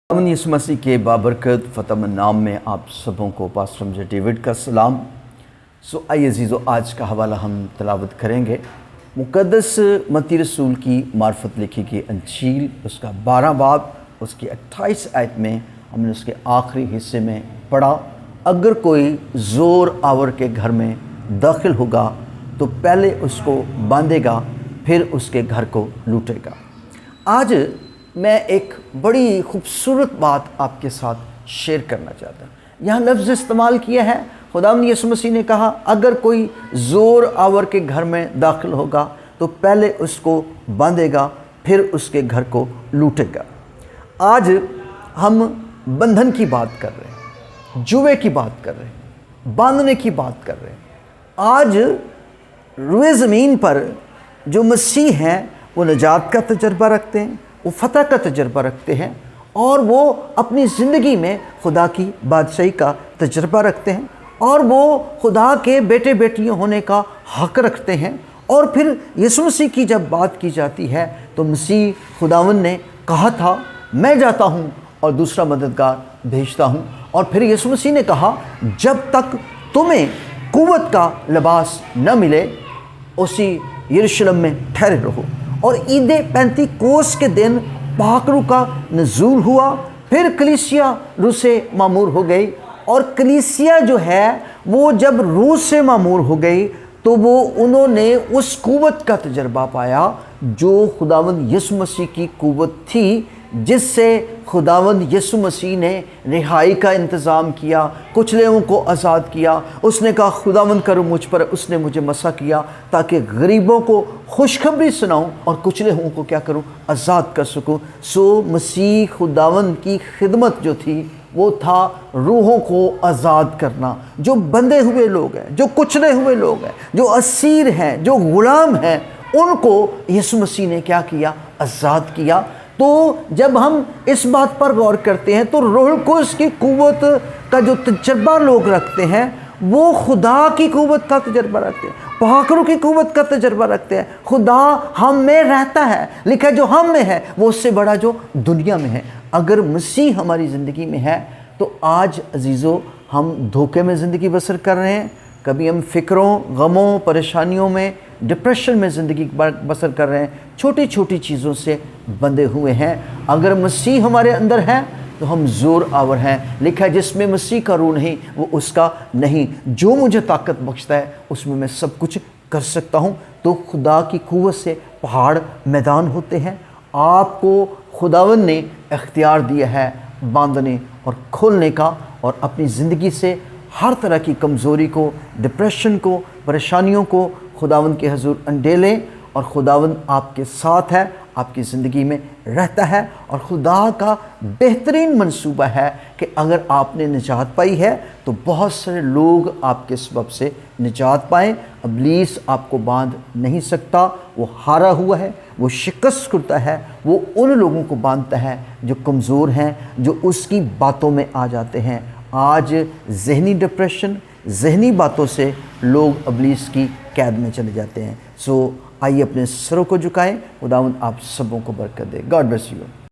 यीशु मसीह के बाबरकत फ़तह नाम में आप सबों को पास्टर मुझे डेविड का सलाम। आइए अज़ीज़ो, आज का हवाला हम तलावत करेंगे मुक़द्दस मत्ती रसूल की मार्फत लिखी गई अंजील, उसका 12 बाब, उसकी 28 आयत में हमने उसके आखिरी हिस्से में पढ़ा, अगर कोई ज़ोर आवर के घर में दाखिल होगा तो पहले उसको बांधेगा फिर उसके घर को लूटेगा। आज मैं एक बड़ी खूबसूरत बात आपके साथ शेयर करना चाहता हूँ। यहाँ लफ्ज़ इस्तेमाल किया है, खुदावंद यीशु मसीह ने कहा अगर कोई ज़ोर आवर के घर में दाखिल होगा तो पहले उसको बांधेगा फिर उसके घर को लूटेगा। आज हम बंधन की बात कर रहे हैं, जुए की बात कर रहे हैं, बांधने की बात कर रहे हैं। आज रुए ज़मीन पर जो मसीह हैं वो निजात का तजर्बा रखते हैं, वो फ़तह का तजर्बा रखते हैं और वो अपनी ज़िंदगी में खुदा की बादशाही का तजर्बा रखते हैं और वो खुदा के बेटे बेटियों होने का हक़ रखते हैं। और फिर यीशु मसीह की जब बात की जाती है तो मसीह खुदावंद ने कहा था मैं जाता हूँ और दूसरा मददगार भेजता हूँ, और फिर यीशु मसीह ने कहा जब तक तुम्हें कुव्वत का लिबास न मिले उसी यरूशलेम में ठहरे रहो। और ईद पेंतीकोस के दिन पाकरू का नज़ूल हुआ, फिर कलीसिया रूस से मामूर हो गई, और कलीसिया जो है वो जब रूस से मामूर हो गई तो वो उन्होंने उस कुव्वत का तजर्बा पाया जो खुदावंद यीशु मसीह की कुव्वत थी, जिससे खुदावंद यीशु मसीह ने रिहाई का इंतज़ाम किया, कुचले लोगों को आज़ाद किया। उसने कहा खुदावंद करो मुझ पर, उसने मुझे मसा किया ताकि गरीबों को खुशखबरी सुनाऊं और कुचले लोगों को क्या करूं, आज़ाद कर सकूं। मसीह खुदावंद की खिदमत जो थी वो था रूहों को आज़ाद करना। जो बंधे हुए लोग हैं, जो कुचले हुए लोग हैं, जो असीर हैं, जो ग़ुलाम हैं, उनको यीशु मसीह ने क्या किया, आज़ाद किया। तो जब हम इस बात पर गौर करते हैं तो रूह कुद्स की कुव्वत का जो तजर्बा लोग रखते हैं वो खुदा की कुव्वत का तजर्बा रखते हैं, पाकरू की कुव्वत का तजर्बा रखते हैं। खुदा हम में रहता है, लिखा जो हम में है वो उससे बड़ा जो दुनिया में है। अगर मसीह हमारी ज़िंदगी में है तो आज अजीज़ों हम धोखे में ज़िंदगी बसर कर रहे हैं, कभी हम फ़िक्रों, गमों, परेशानियों में, डिप्रेशन में ज़िंदगी बसर कर रहे हैं, छोटी छोटी चीज़ों से बंधे हुए हैं। अगर मसीह हमारे अंदर है तो हम ज़ोर आवर हैं। लिखा है जिसमें मसीह का रूह नहीं वो उसका नहीं, जो मुझे ताकत बख्शता है उसमें मैं सब कुछ कर सकता हूँ। तो खुदा की कुव्वत से पहाड़ मैदान होते हैं। आपको खुदावंद ने इख्तियार दिया है बांधने और खोलने का, और अपनी ज़िंदगी से हर तरह की कमज़ोरी को, डिप्रेशन को, परेशानियों को खुदावंद के हजूर अंडेलें। और खुदावंद आपके साथ है, आपकी ज़िंदगी में रहता है, और खुदा का बेहतरीन मंसूबा है कि अगर आपने निजात पाई है तो बहुत सारे लोग आपके सबब से निजात पाएँ। इब्लीस आपको बांध नहीं सकता, वो हारा हुआ है, वो शिकस्त करता है, वो उन लोगों को बांधता है जो कमज़ोर हैं, जो उसकी बातों में आ जाते हैं। आज ज़हनी डिप्रेशन, ज़हनी बातों से लोग इब्लीस की कैद में चले जाते हैं। आइए अपने सरों को झुकाएं। खुदावंद आप सबों को बरकत दे। God bless you.